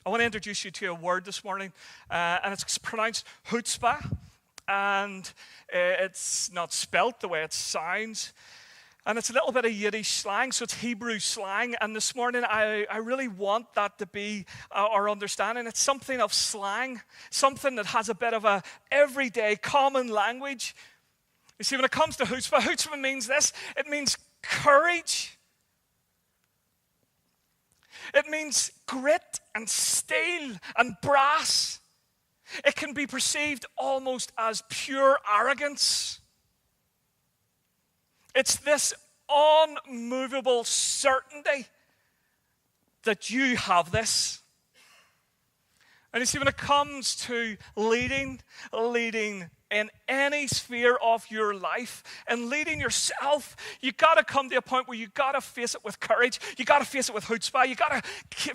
I want to introduce you to a word this morning, and it's pronounced Chutzpah, and it's not spelt the way it sounds, and it's a little bit of Yiddish slang, so it's Hebrew slang, and this morning I really want that to be our understanding. It's something of slang, something that has a bit of a everyday common language. You see, when it comes to chutzpah means this. It means courage. It means grit and steel and brass. It can be perceived almost as pure arrogance. It's this unmovable certainty that you have this. And you see, when it comes to leading in any sphere of your life and leading yourself, you got to come to a point where you got to face it with courage. You got to face it with chutzpah. You got to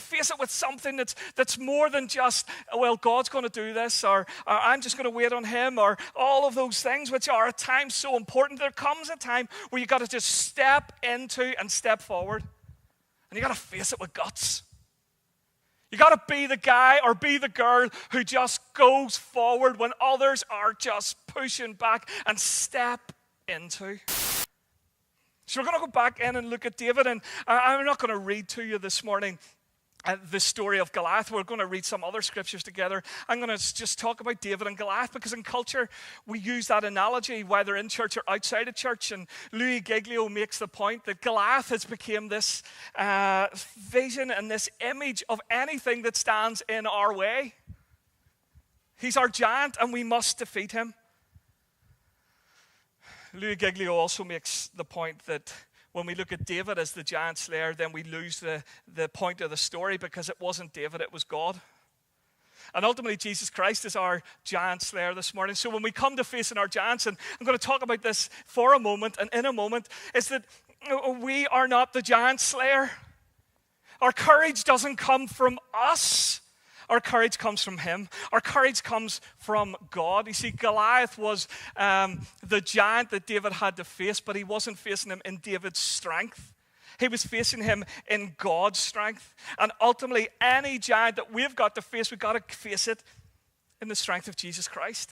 face it with something that's more than just, well, God's going to do this, or I'm just going to wait on him, or all of those things which are at times so important. There comes a time where you got to just step into and step forward, and you got to face it with guts. You got to be the guy or be the girl who just goes forward when others are just pushing back, and step into. So we're going to go back in and look at David, and I'm not going to read to you this morning the story of Goliath. We're going to read some other scriptures together. I'm going to just talk about David and Goliath, because in culture we use that analogy whether in church or outside of church, and Louis Giglio makes the point that Goliath has become this vision and this image of anything that stands in our way. He's our giant and we must defeat him. Louis Giglio also makes the point that when we look at David as the giant slayer, then we lose the point of the story, because it wasn't David, it was God. And ultimately, Jesus Christ is our giant slayer this morning. So when we come to facing our giants, and I'm going to talk about this for a moment and in a moment, is that we are not the giant slayer. Our courage doesn't come from us. Our courage comes from him. Our courage comes from God. You see, Goliath was the giant that David had to face, but he wasn't facing him in David's strength. He was facing him in God's strength. And ultimately, any giant that we've got to face, we've got to face it in the strength of Jesus Christ.